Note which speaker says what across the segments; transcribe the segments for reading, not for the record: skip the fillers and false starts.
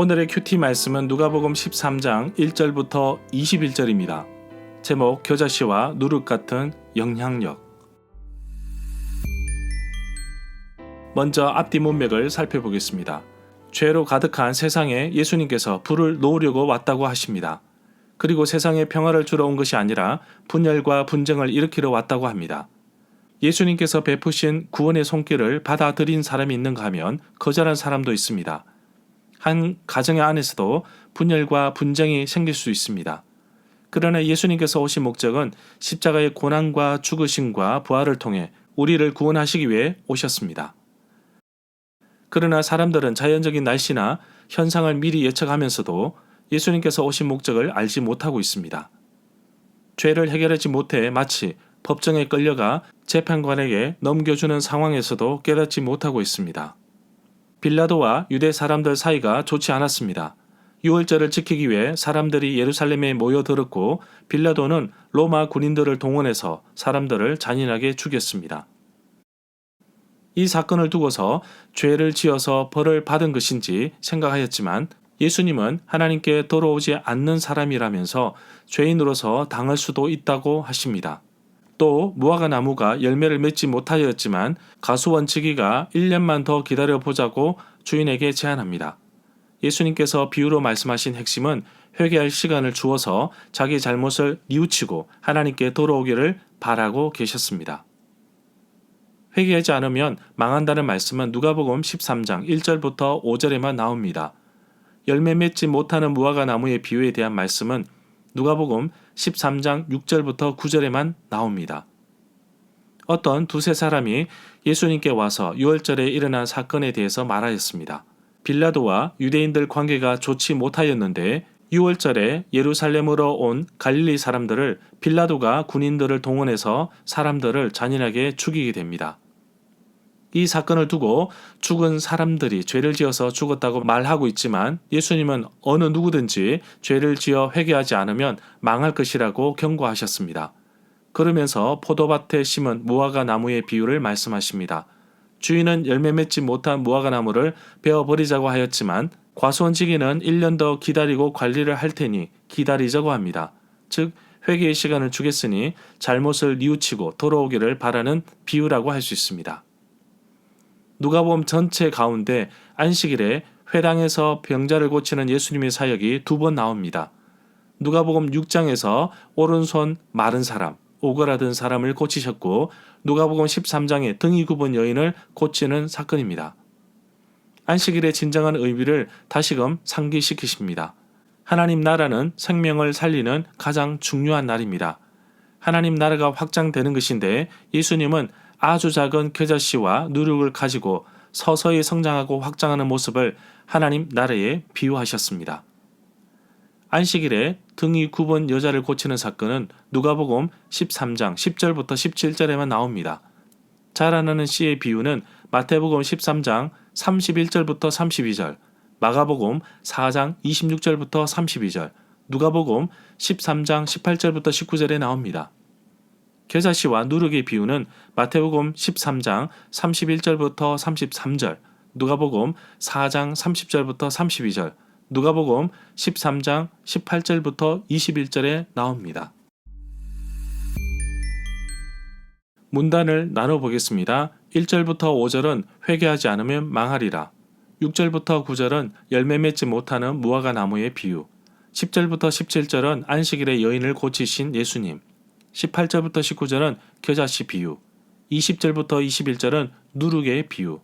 Speaker 1: 오늘의 큐티 말씀은 누가복음 13장 1절부터 21절입니다. 제목 겨자씨와 누룩 같은 영향력. 먼저 앞뒤 문맥을 살펴보겠습니다. 죄로 가득한 세상에 예수님께서 불을 놓으려고 왔다고 하십니다. 그리고 세상에 평화를 주러 온 것이 아니라 분열과 분쟁을 일으키러 왔다고 합니다. 예수님께서 베푸신 구원의 손길을 받아들인 사람이 있는가 하면 거절한 사람도 있습니다. 한 가정 안에서도 분열과 분쟁이 생길 수 있습니다. 그러나 예수님께서 오신 목적은 십자가의 고난과 죽으심과 부활을 통해 우리를 구원하시기 위해 오셨습니다. 그러나 사람들은 자연적인 날씨나 현상을 미리 예측하면서도 예수님께서 오신 목적을 알지 못하고 있습니다. 죄를 해결하지 못해 마치 법정에 끌려가 재판관에게 넘겨주는 상황에서도 깨닫지 못하고 있습니다. 빌라도와 유대 사람들 사이가 좋지 않았습니다. 유월절을 지키기 위해 사람들이 예루살렘에 모여들었고 빌라도는 로마 군인들을 동원해서 사람들을 잔인하게 죽였습니다. 이 사건을 두고서 죄를 지어서 벌을 받은 것인지 생각하였지만 예수님은 하나님께 돌아오지 않는 사람이라면서 죄인으로서 당할 수도 있다고 하십니다. 또 무화과 나무가 열매를 맺지 못하였지만 가수원치기가 1년만 더 기다려보자고 주인에게 제안합니다. 예수님께서 비유로 말씀하신 핵심은 회개할 시간을 주어서 자기 잘못을 뉘우치고 하나님께 돌아오기를 바라고 계셨습니다. 회개하지 않으면 망한다는 말씀은 누가복음 13장 1절부터 5절에만 나옵니다. 열매 맺지 못하는 무화과 나무의 비유에 대한 말씀은 누가복음 13장 6절부터 9절에만 나옵니다. 어떤 두세 사람이 예수님께 와서 유월절에 일어난 사건에 대해서 말하였습니다. 빌라도와 유대인들 관계가 좋지 못하였는데 유월절에 예루살렘으로 온 갈릴리 사람들을 빌라도가 군인들을 동원해서 사람들을 잔인하게 죽이게 됩니다. 이 사건을 두고 죽은 사람들이 죄를 지어서 죽었다고 말하고 있지만 예수님은 어느 누구든지 죄를 지어 회개하지 않으면 망할 것이라고 경고하셨습니다. 그러면서 포도밭에 심은 무화과 나무의 비유를 말씀하십니다. 주인은 열매 맺지 못한 무화과 나무를 베어버리자고 하였지만 과수원지기는 1년 더 기다리고 관리를 할 테니 기다리자고 합니다. 즉 회개의 시간을 주겠으니 잘못을 뉘우치고 돌아오기를 바라는 비유라고 할 수 있습니다. 누가복음 전체 가운데 안식일에 회당에서 병자를 고치는 예수님의 사역이 2번 나옵니다. 누가복음 6장에서 오른손 마른 사람, 오그라든 사람을 고치셨고 누가복음 13장에 등이 굽은 여인을 고치는 사건입니다. 안식일의 진정한 의미를 다시금 상기시키십니다. 하나님 나라는 생명을 살리는 가장 중요한 날입니다. 하나님 나라가 확장되는 것인데 예수님은 아주 작은 겨자씨와 누룩을 가지고 서서히 성장하고 확장하는 모습을 하나님 나라에 비유하셨습니다. 안식일에 등이 굽은 여자를 고치는 사건은 누가복음 13장 10절부터 17절에만 나옵니다. 자라나는 씨의 비유는 마태복음 13장 31절부터 32절, 마가복음 4장 26절부터 32절, 누가복음 13장 18절부터 19절에 나옵니다. 겨자씨와 누룩의 비유는 마태복음 13장 31절부터 33절, 누가복음 4장 30절부터 32절, 누가복음 13장 18절부터 21절에 나옵니다. 문단을 나눠보겠습니다. 1절부터 5절은 회개하지 않으면 망하리라. 6절부터 9절은 열매 맺지 못하는 무화과 나무의 비유. 10절부터 17절은 안식일에 여인을 고치신 예수님. 18절부터 19절은 겨자씨 비유, 20절부터 21절은 누룩의 비유.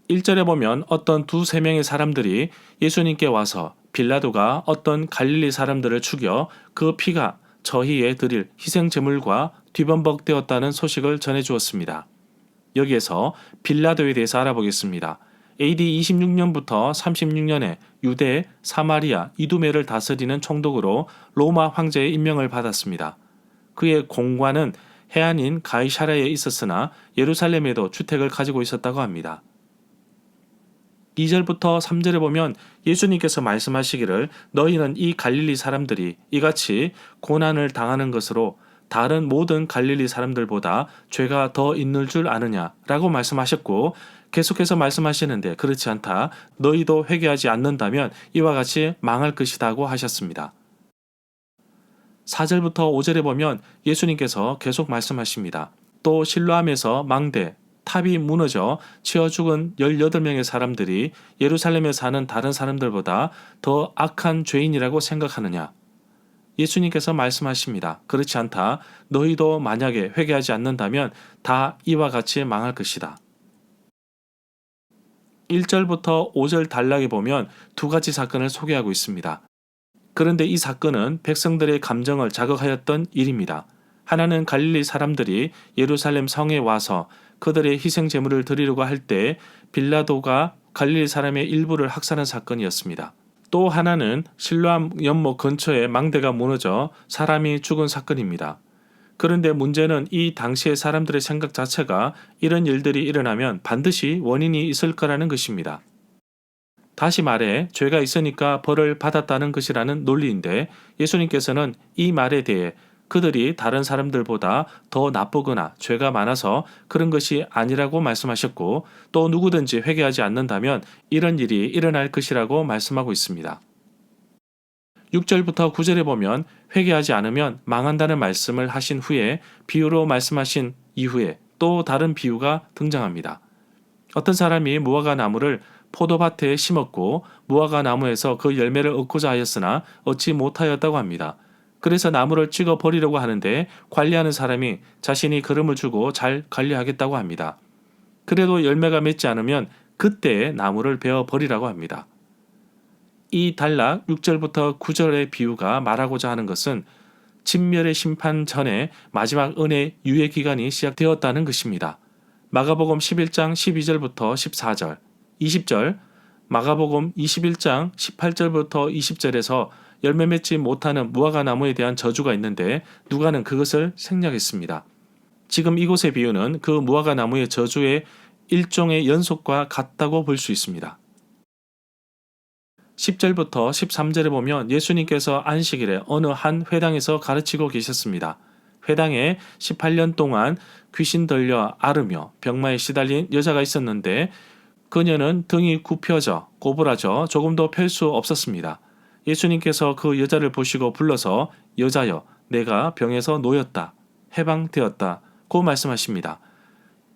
Speaker 1: 1절에 보면 어떤 2-3명의 사람들이 예수님께 와서 빌라도가 어떤 갈릴리 사람들을 죽여 그 피가 저희에 드릴 희생제물과 뒤범벅되었다는 소식을 전해주었습니다. 여기에서 빌라도에 대해서 알아보겠습니다. AD 26년부터 36년에 유대, 사마리아, 이두메를 다스리는 총독으로 로마 황제의 임명을 받았습니다. 그의 공관은 해안인 가이사랴에 있었으나 예루살렘에도 주택을 가지고 있었다고 합니다. 2절부터 3절에 보면 예수님께서 말씀하시기를 너희는 이 갈릴리 사람들이 이같이 고난을 당하는 것으로 다른 모든 갈릴리 사람들보다 죄가 더 있는 줄 아느냐라고 말씀하셨고, 계속해서 말씀하시는데 그렇지 않다. 너희도 회개하지 않는다면 이와 같이 망할 것이다고 하셨습니다. 4절부터 5절에 보면 예수님께서 계속 말씀하십니다. 또 실로암에서 망대, 탑이 무너져 치어 죽은 18명의 사람들이 예루살렘에 사는 다른 사람들보다 더 악한 죄인이라고 생각하느냐? 예수님께서 말씀하십니다. 그렇지 않다. 너희도 만약에 회개하지 않는다면 다 이와 같이 망할 것이다. 1절부터 5절 단락에 보면 두 가지 사건을 소개하고 있습니다. 그런데 이 사건은 백성들의 감정을 자극하였던 일입니다. 하나는 갈릴리 사람들이 예루살렘 성에 와서 그들의 희생 제물을 드리려고 할 때 빌라도가 갈릴리 사람의 일부를 학살한 사건이었습니다. 또 하나는 실로암 연못 근처에 망대가 무너져 사람이 죽은 사건입니다. 그런데 문제는 이 당시의 사람들의 생각 자체가 이런 일들이 일어나면 반드시 원인이 있을 거라는 것입니다. 다시 말해 죄가 있으니까 벌을 받았다는 것이라는 논리인데, 예수님께서는 이 말에 대해 그들이 다른 사람들보다 더 나쁘거나 죄가 많아서 그런 것이 아니라고 말씀하셨고, 또 누구든지 회개하지 않는다면 이런 일이 일어날 것이라고 말씀하고 있습니다. 6절부터 9절에 보면 회개하지 않으면 망한다는 말씀을 하신 후에 비유로 말씀하신 이후에 또 다른 비유가 등장합니다. 어떤 사람이 무화과 나무를 포도밭에 심었고 무화과 나무에서 그 열매를 얻고자 하였으나 얻지 못하였다고 합니다. 그래서 나무를 찍어 버리려고 하는데 관리하는 사람이 자신이 거름을 주고 잘 관리하겠다고 합니다. 그래도 열매가 맺지 않으면 그때에 나무를 베어 버리라고 합니다. 이 단락 6절부터 9절의 비유가 말하고자 하는 것은 진멸의 심판 전에 마지막 은혜 유예 기간이 시작되었다는 것입니다. 마가복음 11장 12절부터 14절, 20절, 마가복음 21장 18절부터 20절에서 열매 맺지 못하는 무화과 나무에 대한 저주가 있는데 누가는 그것을 생략했습니다. 지금 이곳의 비유는 그 무화과 나무의 저주의 일종의 연속과 같다고 볼 수 있습니다. 10절부터 13절에 보면 예수님께서 안식일에 어느 한 회당에서 가르치고 계셨습니다. 회당에 18년 동안 귀신 들려 앓으며 병마에 시달린 여자가 있었는데 그녀는 등이 굽혀져 고부라져 조금도 펼 수 없었습니다. 예수님께서 그 여자를 보시고 불러서 여자여 내가 병에서 놓였다. 해방되었다. 고 말씀하십니다.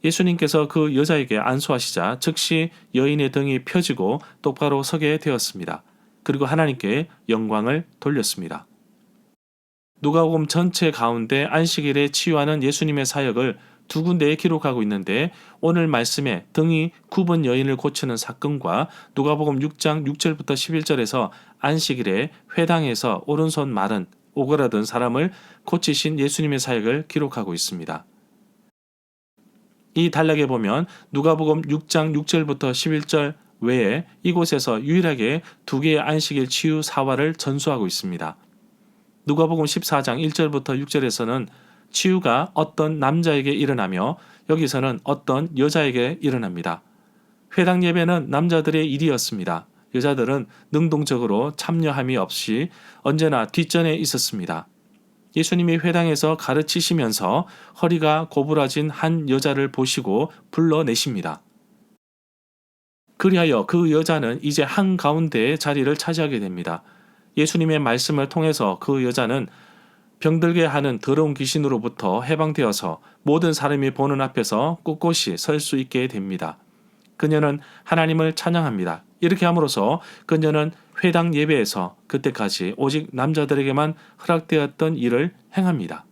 Speaker 1: 예수님께서 그 여자에게 안수하시자 즉시 여인의 등이 펴지고 똑바로 서게 되었습니다. 그리고 하나님께 영광을 돌렸습니다. 누가복음 전체 가운데 안식일에 치유하는 예수님의 사역을 두 군데에 기록하고 있는데, 오늘 말씀에 등이 굽은 여인을 고치는 사건과 누가복음 6장 6절부터 11절에서 안식일에 회당에서 오른손 마른 오그라든 사람을 고치신 예수님의 사역을 기록하고 있습니다. 이 단락에 보면 누가복음 6장 6절부터 11절 외에 이곳에서 유일하게 두 개의 안식일 치유 사화를 전수하고 있습니다. 누가복음 14장 1절부터 6절에서는 치유가 어떤 남자에게 일어나며 여기서는 어떤 여자에게 일어납니다. 회당 예배는 남자들의 일이었습니다. 여자들은 능동적으로 참여함이 없이 언제나 뒷전에 있었습니다. 예수님이 회당에서 가르치시면서 허리가 고부라진 한 여자를 보시고 불러내십니다. 그리하여 그 여자는 이제 한가운데의 자리를 차지하게 됩니다. 예수님의 말씀을 통해서 그 여자는 병들게 하는 더러운 귀신으로부터 해방되어서 모든 사람이 보는 앞에서 꿋꿋이 설 수 있게 됩니다. 그녀는 하나님을 찬양합니다. 이렇게 함으로써 그녀는 회당 예배에서 그때까지 오직 남자들에게만 허락되었던 일을 행합니다.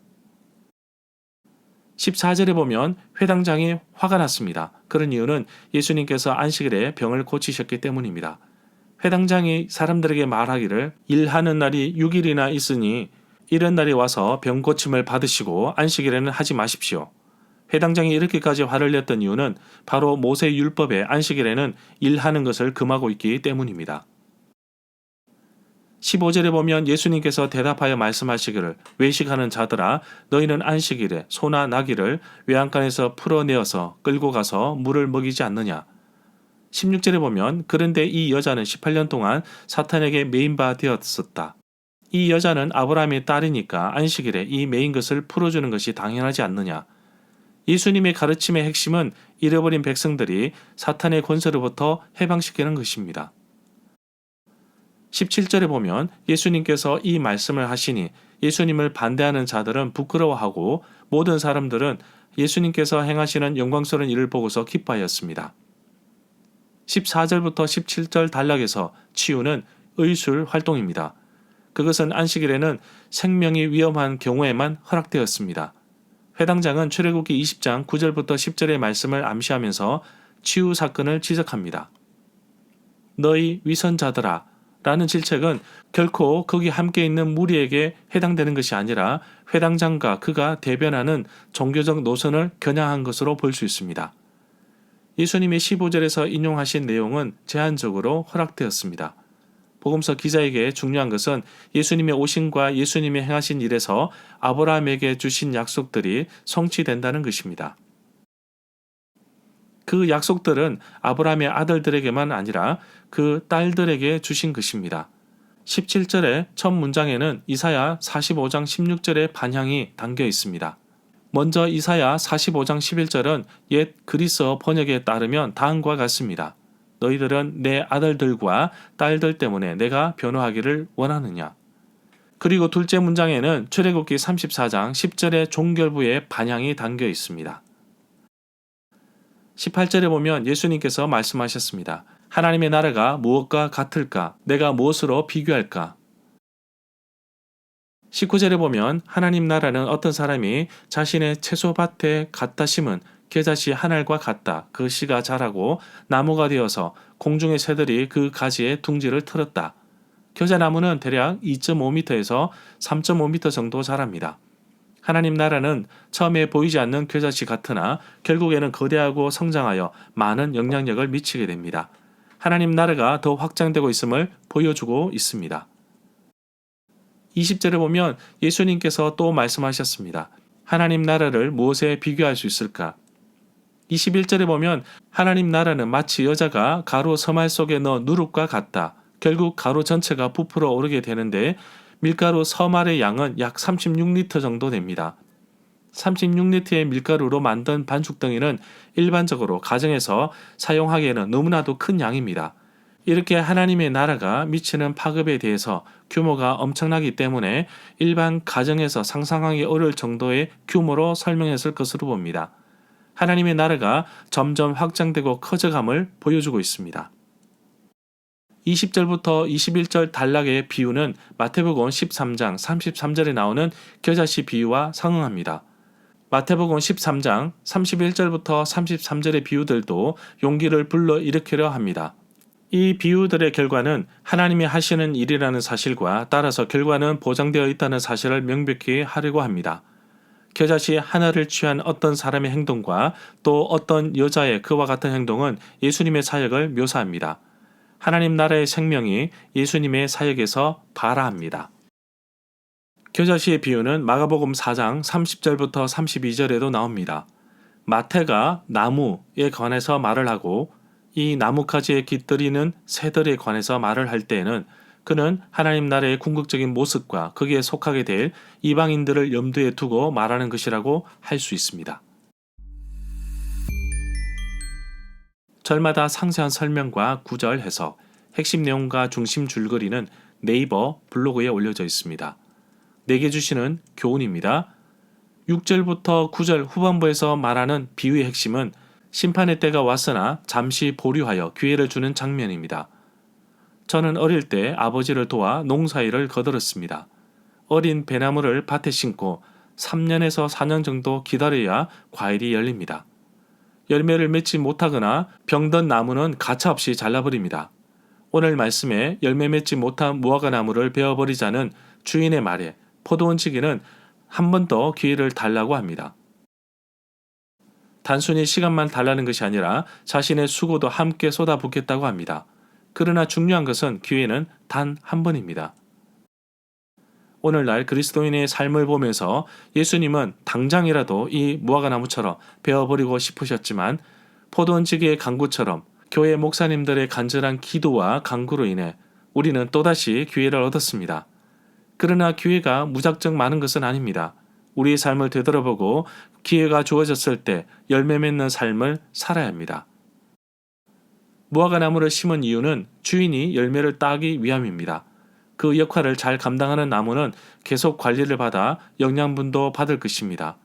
Speaker 1: 14절에 보면 회당장이 화가 났습니다. 그런 이유는 예수님께서 안식일에 병을 고치셨기 때문입니다. 회당장이 사람들에게 말하기를 일하는 날이 6일이나 있으니 이런 날이 와서 병 고침을 받으시고 안식일에는 하지 마십시오. 회당장이 이렇게까지 화를 냈던 이유는 바로 모세 율법에 안식일에는 일하는 것을 금하고 있기 때문입니다. 15절에 보면 예수님께서 대답하여 말씀하시기를 외식하는 자들아 너희는 안식일에 소나 나귀를 외양간에서 풀어내어서 끌고 가서 물을 먹이지 않느냐. 16절에 보면 그런데 이 여자는 18년 동안 사탄에게 매인 바 되었었다. 이 여자는 아브라함의 딸이니까 안식일에 이 메인 것을 풀어주는 것이 당연하지 않느냐. 예수님의 가르침의 핵심은 잃어버린 백성들이 사탄의 권세로부터 해방시키는 것입니다. 17절에 보면 예수님께서 이 말씀을 하시니 예수님을 반대하는 자들은 부끄러워하고 모든 사람들은 예수님께서 행하시는 영광스러운 일을 보고서 기뻐하였습니다. 14절부터 17절 단락에서 치유는 의술 활동입니다. 그것은 안식일에는 생명이 위험한 경우에만 허락되었습니다. 회당장은 출애굽기 20장 9절부터 10절의 말씀을 암시하면서 치유 사건을 지적합니다. 너희 위선자들아 라는 질책은 결코 거기 함께 있는 무리에게 해당되는 것이 아니라 회당장과 그가 대변하는 종교적 노선을 겨냥한 것으로 볼 수 있습니다. 예수님이 15절에서 인용하신 내용은 제한적으로 허락되었습니다. 복음서 기자에게 중요한 것은 예수님의 오심과 예수님이 행하신 일에서 아브라함에게 주신 약속들이 성취된다는 것입니다. 그 약속들은 아브라함의 아들들에게만 아니라 그 딸들에게 주신 것입니다. 17절의 첫 문장에는 이사야 45장 16절의 반향이 담겨 있습니다. 먼저 이사야 45장 11절은 옛 그리스어 번역에 따르면 다음과 같습니다. 너희들은 내 아들들과 딸들 때문에 내가 변호하기를 원하느냐. 그리고 둘째 문장에는 출애굽기 34장 10절의 종결부의 반향이 담겨 있습니다. 18절에 보면 예수님께서 말씀하셨습니다. 하나님의 나라가 무엇과 같을까? 내가 무엇으로 비교할까? 19절에 보면 하나님 나라는 어떤 사람이 자신의 채소밭에 갖다 심은 겨자씨 한 알과 같다. 그 씨가 자라고 나무가 되어서 공중의 새들이 그 가지에 둥지를 틀었다. 겨자나무는 대략 2.5m에서 3.5m 정도 자랍니다. 하나님 나라는 처음에 보이지 않는 겨자씨 같으나 결국에는 거대하고 성장하여 많은 영향력을 미치게 됩니다. 하나님 나라가 더 확장되고 있음을 보여주고 있습니다. 20절에 보면 예수님께서 또 말씀하셨습니다. 하나님 나라를 무엇에 비교할 수 있을까? 21절에 보면 하나님 나라는 마치 여자가 가루 서말 속에 넣어 누룩과 같다. 결국 가루 전체가 부풀어 오르게 되는데 밀가루 서말의 양은 약 36리터 정도 됩니다. 36리터의 밀가루로 만든 반죽덩이는 일반적으로 가정에서 사용하기에는 너무나도 큰 양입니다. 이렇게 하나님의 나라가 미치는 파급에 대해서 규모가 엄청나기 때문에 일반 가정에서 상상하기 어려울 정도의 규모로 설명했을 것으로 봅니다. 하나님의 나라가 점점 확장되고 커져감을 보여주고 있습니다. 20절부터 21절 단락의 비유는 마태복음 13장 33절에 나오는 겨자씨 비유와 상응합니다. 마태복음 13장 31절부터 33절의 비유들도 용기를 불러일으키려 합니다. 이 비유들의 결과는 하나님이 하시는 일이라는 사실과 따라서 결과는 보장되어 있다는 사실을 명백히 하려고 합니다. 겨자씨 하나를 취한 어떤 사람의 행동과 또 어떤 여자의 그와 같은 행동은 예수님의 사역을 묘사합니다. 하나님 나라의 생명이 예수님의 사역에서 발화합니다. 겨자씨의 비유는 마가복음 4장 30절부터 32절에도 나옵니다. 마태가 나무에 관해서 말을 하고 이 나뭇가지에 깃들이는 새들에 관해서 말을 할 때에는 그는 하나님 나라의 궁극적인 모습과 거기에 속하게 될 이방인들을 염두에 두고 말하는 것이라고 할 수 있습니다. 절마다 상세한 설명과 구절 해석, 핵심 내용과 중심 줄거리는 네이버 블로그에 올려져 있습니다. 내게 주시는 교훈입니다. 6절부터 9절 후반부에서 말하는 비유의 핵심은 심판의 때가 왔으나 잠시 보류하여 기회를 주는 장면입니다. 저는 어릴 때 아버지를 도와 농사일을 거들었습니다. 어린 배나무를 밭에 심고 3년에서 4년 정도 기다려야 과일이 열립니다. 열매를 맺지 못하거나 병든 나무는 가차없이 잘라버립니다. 오늘 말씀에 열매 맺지 못한 무화과 나무를 베어버리자는 주인의 말에 포도원지기는 한 번 더 기회를 달라고 합니다. 단순히 시간만 달라는 것이 아니라 자신의 수고도 함께 쏟아붓겠다고 합니다. 그러나 중요한 것은 기회는 단 한 번입니다. 오늘날 그리스도인의 삶을 보면서 예수님은 당장이라도 이 무화과나무처럼 베어버리고 싶으셨지만 포도원지기의 간구처럼 교회 목사님들의 간절한 기도와 간구로 인해 우리는 또다시 기회를 얻었습니다. 그러나 기회가 무작정 많은 것은 아닙니다. 우리의 삶을 되돌아보고 기회가 주어졌을 때 열매 맺는 삶을 살아야 합니다. 무화과 나무를 심은 이유는 주인이 열매를 따기 위함입니다. 그 역할을 잘 감당하는 나무는 계속 관리를 받아 영양분도 받을 것입니다.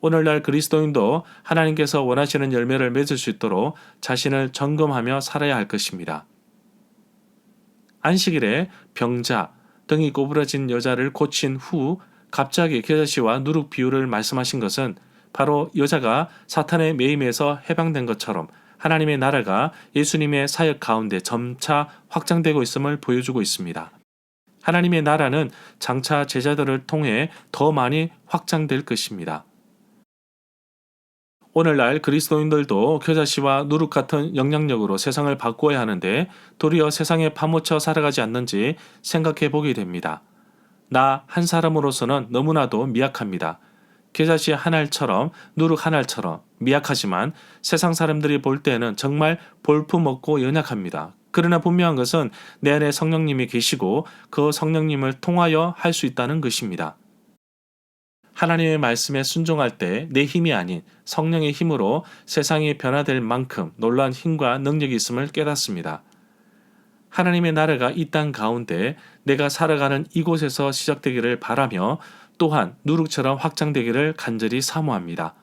Speaker 1: 오늘날 그리스도인도 하나님께서 원하시는 열매를 맺을 수 있도록 자신을 점검하며 살아야 할 것입니다. 안식일에 병자, 등이 꼬부러진 여자를 고친 후 갑자기 겨자씨와 누룩 비유를 말씀하신 것은 바로 여자가 사탄의 매임에서 해방된 것처럼 하나님의 나라가 예수님의 사역 가운데 점차 확장되고 있음을 보여주고 있습니다. 하나님의 나라는 장차 제자들을 통해 더 많이 확장될 것입니다. 오늘날 그리스도인들도 겨자씨와 누룩 같은 영향력으로 세상을 바꾸어야 하는데 도리어 세상에 파묻혀 살아가지 않는지 생각해 보게 됩니다. 나 한 사람으로서는 너무나도 미약합니다. 겨자씨 한 알처럼 누룩 한 알처럼 미약하지만 세상 사람들이 볼 때는 정말 볼품없고 연약합니다. 그러나 분명한 것은 내 안에 성령님이 계시고 그 성령님을 통하여 할 수 있다는 것입니다. 하나님의 말씀에 순종할 때 내 힘이 아닌 성령의 힘으로 세상이 변화될 만큼 놀라운 힘과 능력이 있음을 깨닫습니다. 하나님의 나라가 이 땅 가운데 내가 살아가는 이곳에서 시작되기를 바라며 또한 누룩처럼 확장되기를 간절히 사모합니다.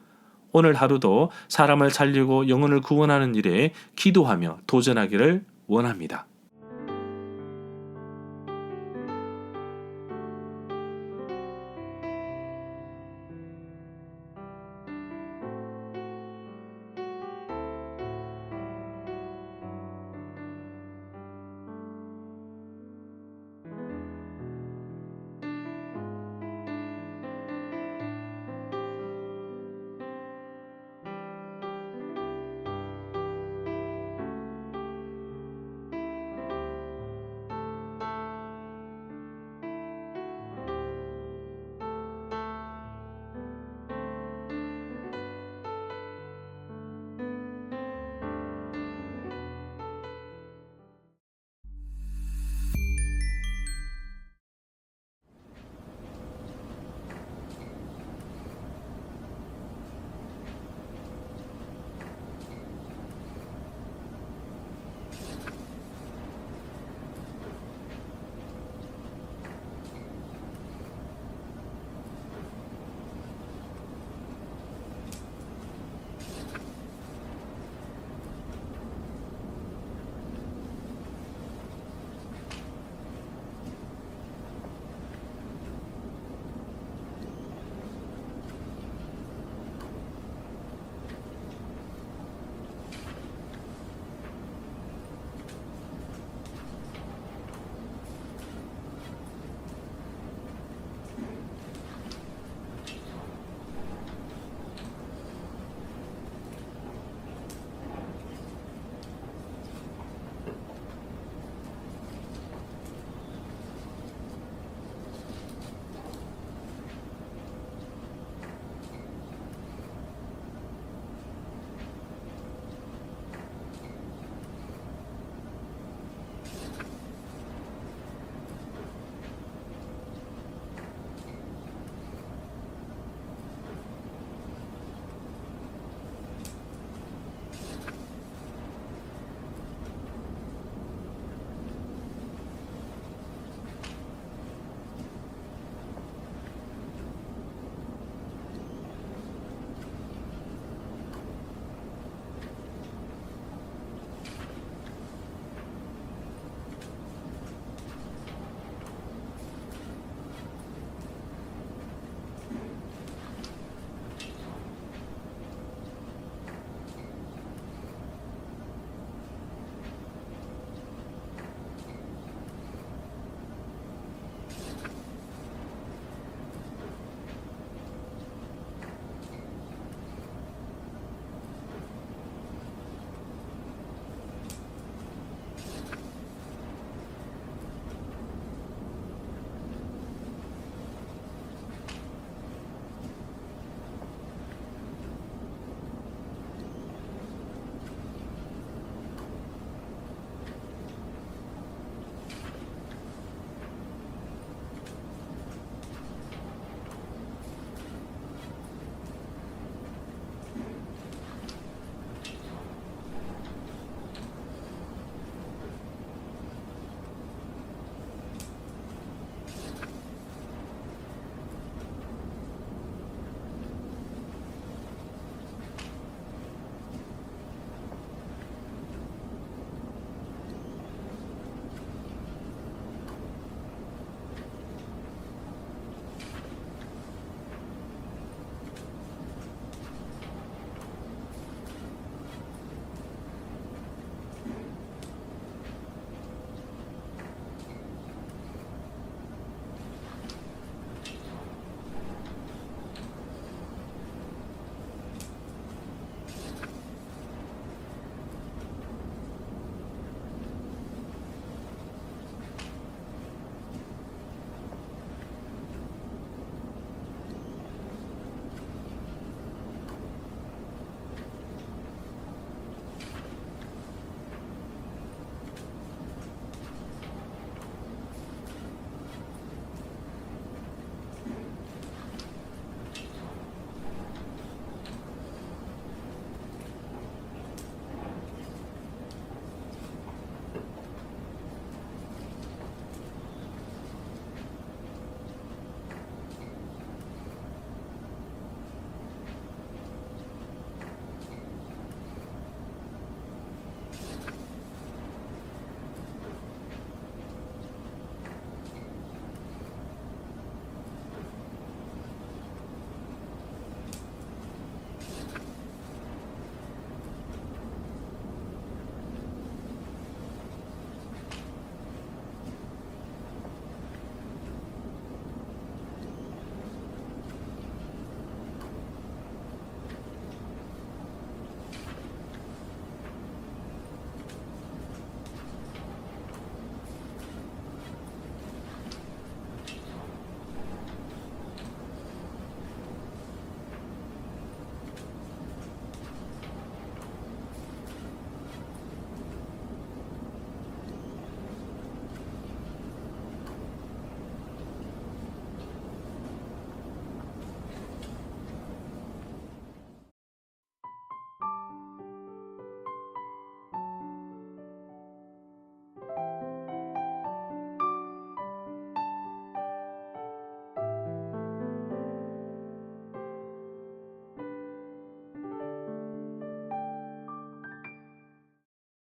Speaker 1: 오늘 하루도 사람을 살리고 영혼을 구원하는 일에 기도하며 도전하기를 원합니다.